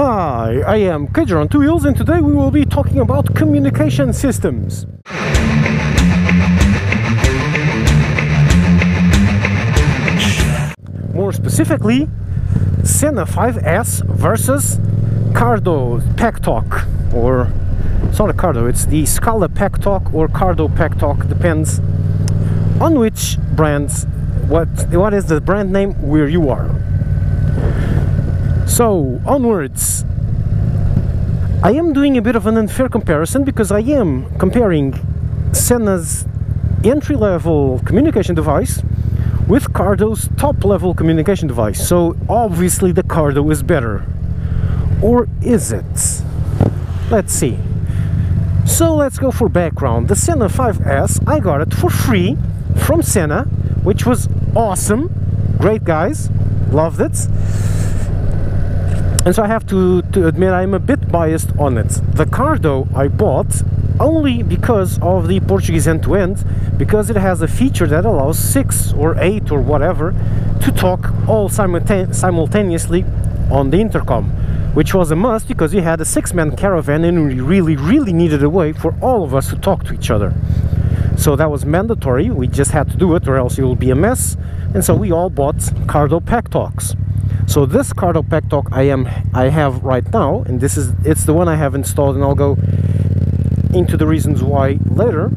Hi, I am Kajer on Two Wheels, and today we will be talking about communication systems. More specifically, Senna 5S versus Cardo Packtalk, or it's not a Cardo, it's the Scala Packtalk or Cardo Packtalk, depends on which brands, what is the brand name where you are. So, onwards. I am doing a bit of an unfair comparison because I am comparing Senna's entry-level communication device with Cardo's top-level communication device. So, obviously the Cardo is better. Or is it? Let's see. So, let's go for background. The Senna 5S, I got it for free from Senna, which was awesome. Great guys. Loved it. And so I have to admit I'm a bit biased on it. The Cardo I bought only because of the Portuguese end-to-end, because it has a feature that allows 6 or 8 or whatever to talk all simultaneously on the intercom, which was a must because we had a 6-man caravan and we really needed a way for all of us to talk to each other. So that was mandatory, we just had to do it or else it will be a mess, and so we all bought Cardo Packtalks. So this Cardo Packtalk I have right now, and it's the one I have installed, and I'll go into the reasons why later.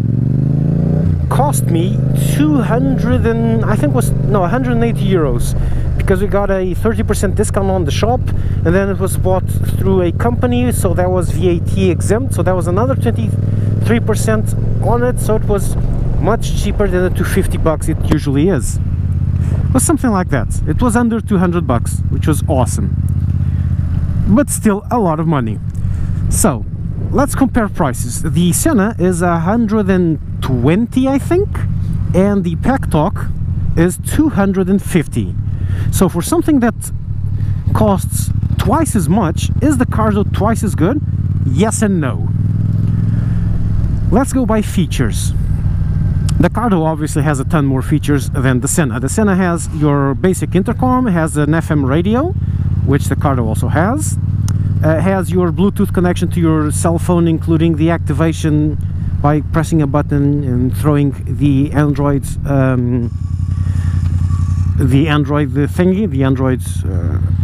Cost me 180 euros because we got a 30% discount on the shop, and then it was bought through a company, so that was VAT exempt, so that was another 23% on it, so it was much cheaper than the 250 bucks it usually is. It was something like that. It was under 200 bucks, which was awesome, but still a lot of money. So let's compare prices. The Senna is 120, I think, and the Packtalk is 250. So for something that costs twice as much, is the Cardo twice as good? Yes and no. Let's go by features. The Cardo obviously has a ton more features than the Senna. The Senna has your basic intercom, has an FM radio, which the Cardo also has. Has your Bluetooth connection to your cell phone, including the activation by pressing a button and throwing the Android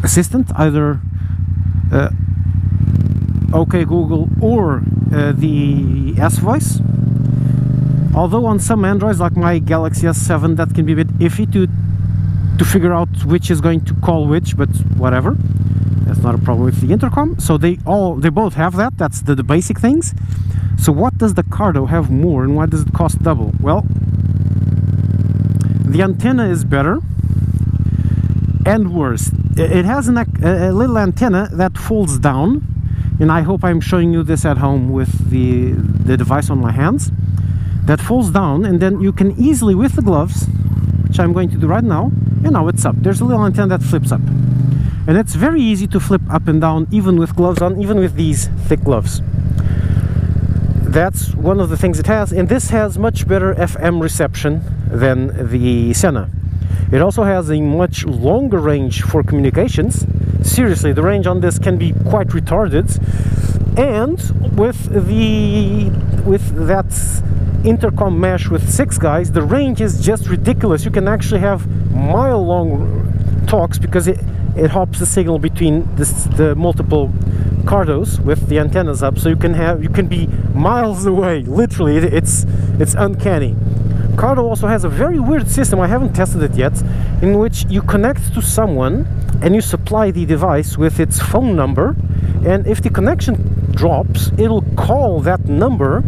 assistant, either OK Google or the S-Voice. Although on some Androids, like my Galaxy S7, that can be a bit iffy to figure out which is going to call which, but whatever. That's not a problem with the intercom. So they both have that. That's the basic things. So what does the Cardo have more, and why does it cost double? Well, the antenna is better and worse. It has a little antenna that folds down, and I hope I'm showing you this at home with the device on my hands. That falls down, and then you can easily, with the gloves, which I'm going to do right now, and now it's up. There's a little antenna that flips up, and it's very easy to flip up and down even with gloves on, even with these thick gloves. That's one of the things it has, and this has much better FM reception than the Senna. It also has a much longer range for communications. Seriously, the range on this can be quite retarded, and with that intercom mesh with 6 guys, the range is just ridiculous. You can actually have mile-long talks because it hops the signal between the multiple Cardos with the antennas up, so you can be miles away. Literally, it's uncanny. Cardo also has a very weird system, I haven't tested it yet, in which you connect to someone and you supply the device with its phone number, and if the connection drops, it'll call that number,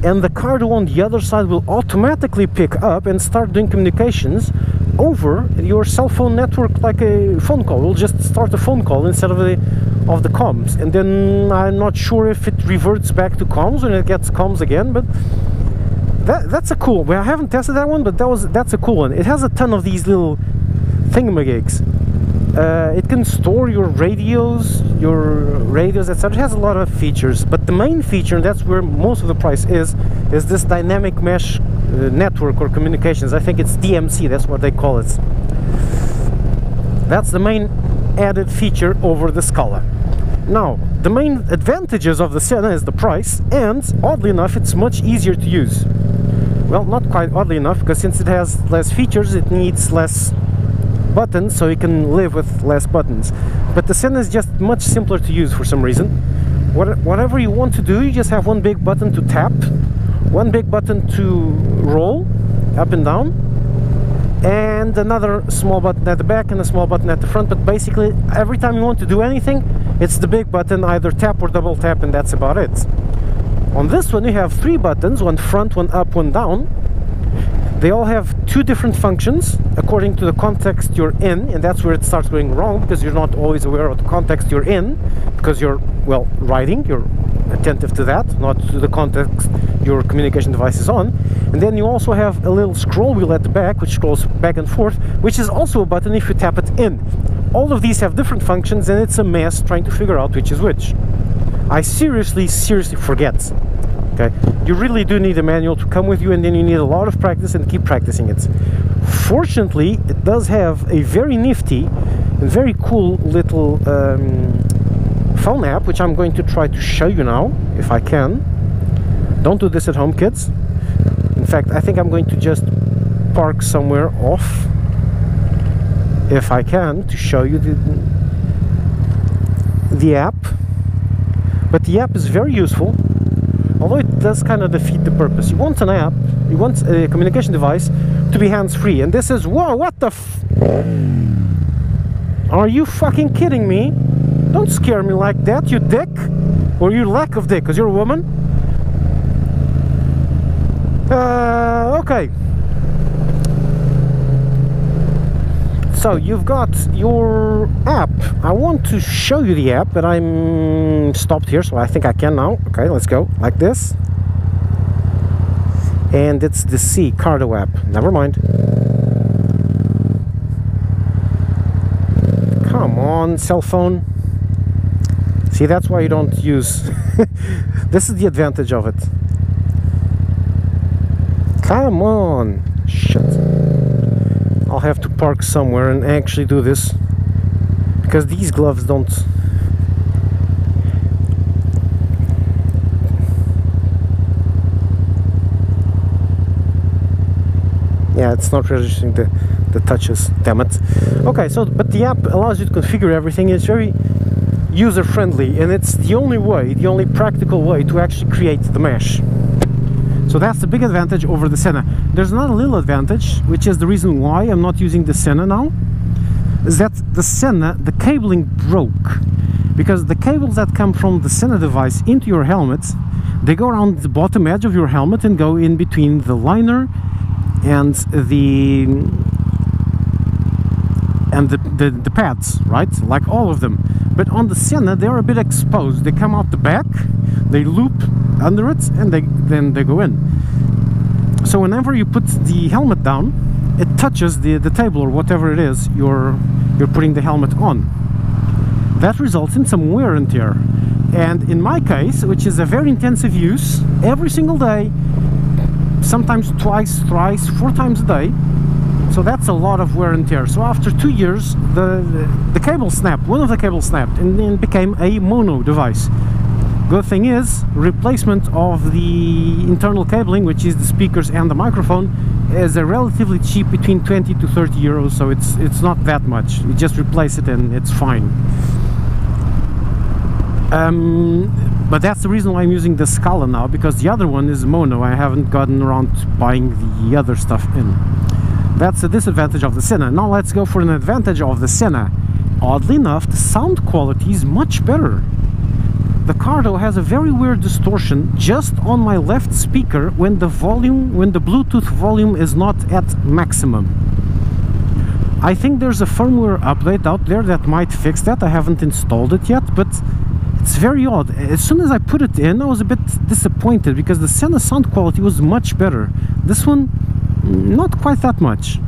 and the Cardo on the other side will automatically pick up and start doing communications over your cell phone network, like a phone call. It'll just start a phone call instead of the comms, and then I'm not sure if it reverts back to comms when it gets comms again, but that's a cool one. I haven't tested that one, but that's a cool one. It has a ton of these little thingamagigs. It can store your radios, etc. It has a lot of features, but the main feature, and that's where most of the price is this dynamic mesh network or communications. I think it's DMC, that's what they call it. That's the main added feature over the Scala. Now, the main advantages of the Senna is the price, and oddly enough, it's much easier to use. Well, not quite oddly enough, because since it has less features, it needs less buttons, so you can live with less buttons. But the Senna is just much simpler to use for some reason. Whatever you want to do, you just have one big button to tap, one big button to roll up and down, and another small button at the back and a small button at the front. But basically every time you want to do anything, it's the big button, either tap or double tap, and that's about it. On this one you have 3 buttons, one front, one up, one down. They all have 2 different functions according to the context you're in, and that's where it starts going wrong, because you're not always aware of the context you're in, because you're, well, riding, you're attentive to that, not to the context your communication device is on. And then you also have a little scroll wheel at the back, which scrolls back and forth, which is also a button if you tap it in. All of these have different functions, and it's a mess trying to figure out which is which. I seriously forget. Okay, you really do need a manual to come with you, and then you need a lot of practice and keep practicing it. Fortunately, it does have a very nifty and very cool little phone app, which I'm going to try to show you now, if I can. Don't do this at home, kids. In fact, I think I'm going to just park somewhere off, if I can, to show you the app. But the app is very useful, although it does kind of defeat the purpose. You want an app, you want a communication device to be hands-free, and this is, whoa, what the f... Are you fucking kidding me? Don't scare me like that, you dick! Or you lack of dick, because you're a woman? Okay. So you've got your app. I want to show you the app, but I'm stopped here, so I think I can now. Okay, let's go like this. And it's the Cardo app. Never mind. Come on, cell phone. See, that's why you don't use. This is the advantage of it. Come on. Shit. I'll have to park somewhere and actually do this, because these gloves don't... Yeah, it's not registering the touches, damn it. Okay, so, but the app allows you to configure everything. It's very user-friendly, and it's the only way, the only practical way to actually create the mesh. So that's the big advantage over the Senna. There's another little advantage, which is the reason why I'm not using the Senna now, is that the Senna, the cabling broke. Because the cables that come from the Senna device into your helmet, they go around the bottom edge of your helmet and go in between the liner and the pads, right? Like all of them. But on the Senna, they're a bit exposed. They come out the back, they loop under it, and then they go in. So whenever you put the helmet down, it touches the table or whatever it is you're putting the helmet on. That results in some wear and tear. And in my case, which is a very intensive use, every single day, sometimes twice, thrice, 4 times a day, so that's a lot of wear and tear. So after 2 years, the cable snapped, one of the cables snapped, and then became a mono device. Good thing is, replacement of the internal cabling, which is the speakers and the microphone, is a relatively cheap, between 20 to 30 euros, so it's not that much. You just replace it and it's fine. But that's the reason why I'm using the Scala now, because the other one is mono. I haven't gotten around to buying the other stuff in. That's the disadvantage of the Senna. Now let's go for an advantage of the Senna. Oddly enough, the sound quality is much better. The Cardo has a very weird distortion just on my left speaker when the Bluetooth volume is not at maximum. I think there's a firmware update out there that might fix that. I haven't installed it yet, but it's very odd. As soon as I put it in, I was a bit disappointed because the Senna sound quality was much better. This one, not quite that much.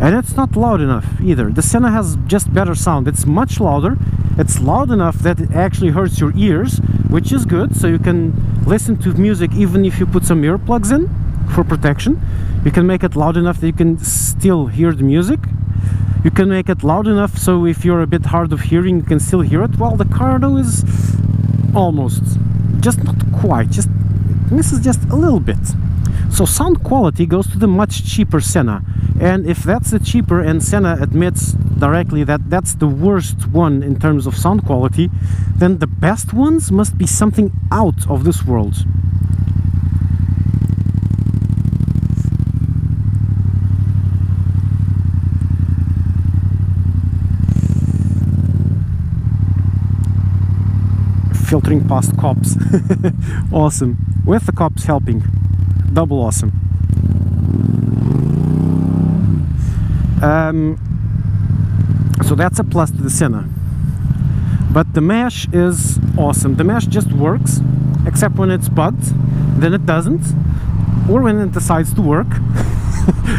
And it's not loud enough either. The Senna has just better sound. It's much louder. It's loud enough that it actually hurts your ears, which is good, so you can listen to music even if you put some earplugs in for protection. You can make it loud enough that you can still hear the music. You can make it loud enough so if you're a bit hard of hearing you can still hear it, while the Cardo is almost, just not quite, just misses just a little bit. So sound quality goes to the much cheaper Senna, and if that's the cheaper and Senna admits directly that that's the worst one in terms of sound quality, then the best ones must be something out of this world. Filtering past cops. Awesome. With the cops helping. Double awesome. So that's a plus to the Senna. But the mesh is awesome. The mesh just works, except when it's bugged, then it doesn't, or when it decides to work.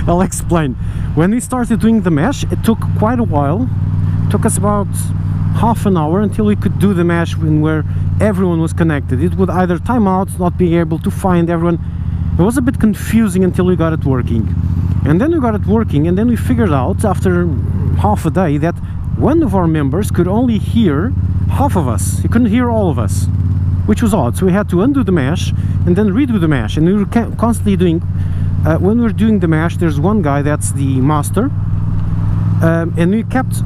I'll explain. When we started doing the mesh, it took quite a while. It took us about half an hour until we could do the mesh where everyone was connected. It would either time out, not be able to find everyone. It was a bit confusing until we got it working. And then we got it working, and then we figured out after half a day that one of our members could only hear half of us. He couldn't hear all of us, which was odd. So we had to undo the mesh and then redo the mesh. And we were constantly doing, when we were doing the mesh, there's one guy that's the master, and we kept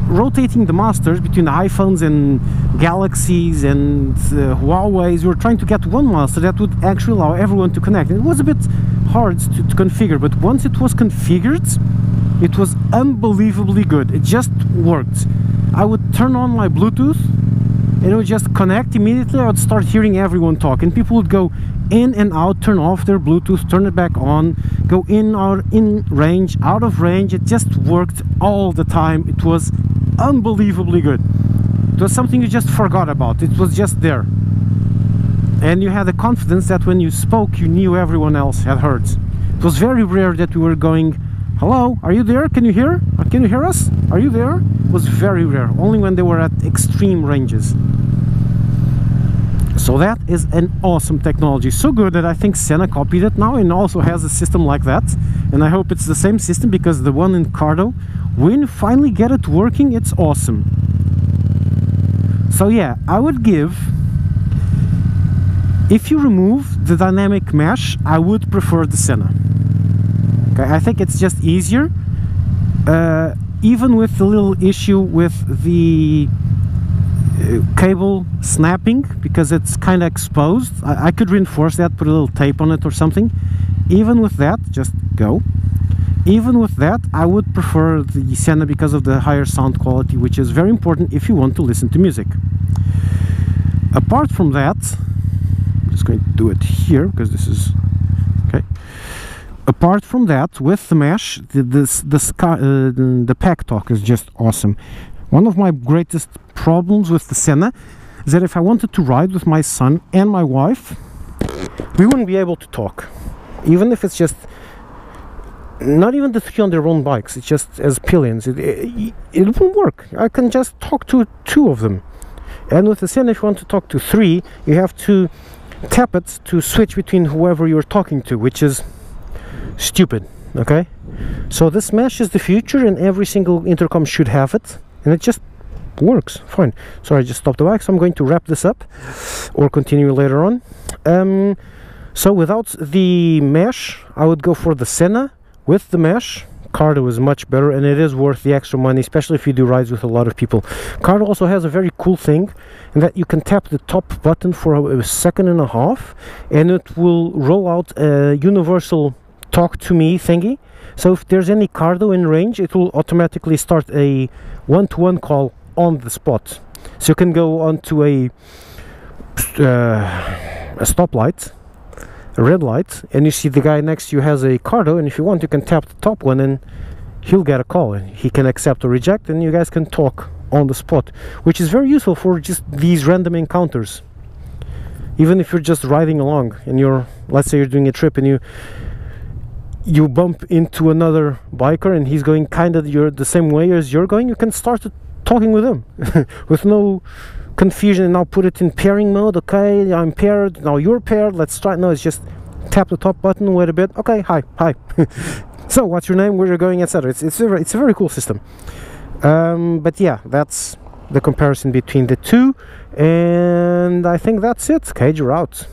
rotating the masters between the iPhones and Galaxies and Huawei's. We were trying to get one master that would actually allow everyone to connect. It was a bit hard to configure, but once it was configured, it was unbelievably good. It just worked. I would turn on my Bluetooth and it would just connect immediately. I would start hearing everyone talk, and people would go in and out, turn off their Bluetooth, turn it back on, go in or in range, out of range. It just worked all the time. It was unbelievably good. It was something you just forgot about. It was just there, and you had the confidence that when you spoke you knew everyone else had heard. It was very rare that we were going, hello, are you there? Can you hear? Can you hear us? Are you there? It was very rare, only when they were at extreme ranges. So that is an awesome technology, so good that I think Senna copied it now and also has a system like that, and I hope it's the same system, because the one in Cardo, when you finally get it working, it's awesome. So yeah, I would give, if you remove the dynamic mesh, I would prefer the Senna. Okay, I think it's just easier, even with the little issue with the cable snapping, because it's kind of exposed. I could reinforce that, put a little tape on it or something. Even with that, just go. Even with that, I would prefer the Senna because of the higher sound quality, which is very important if you want to listen to music. Apart from that, I'm just going to do it here because this is okay. Apart from that, with the mesh, the Packtalk is just awesome. One of my greatest problems with the Senna is that if I wanted to ride with my son and my wife, we wouldn't be able to talk. Even if it's just, not even the three on their own bikes, it's just as pillions, it won't work. I can just talk to two of them. And with the Senna, if you want to talk to three, you have to tap it to switch between whoever you're talking to, which is stupid, okay? So this mesh is the future, and every single intercom should have it, and it just works fine. Sorry, I just stopped the bike, so I'm going to wrap this up or continue later on. So without the mesh, I would go for the Senna. With the mesh, Cardo is much better, and it is worth the extra money, especially if you do rides with a lot of people. Cardo also has a very cool thing in that you can tap the top button for a second and a half, and it will roll out a universal talk to me thingy. So if there's any Cardo in range, it will automatically start a one-to-one call on the spot. So you can go onto a stoplight, a red light, and you see the guy next to you has a Cardo, and if you want, you can tap the top one and he'll get a call, and he can accept or reject, and you guys can talk on the spot, which is very useful for just these random encounters. Even if you're just riding along and you're, let's say you're doing a trip and you bump into another biker and he's going kind of the same way as you're going, you can start talking with him with no confusion. And now put it in pairing mode. Okay, I'm paired, now you're paired, let's try. No, it's just tap the top button, wait a bit, okay, hi. So what's your name, where you're going, etc. It's a very cool system. But yeah, that's the comparison between the two, and I think that's it. Cage, you're out.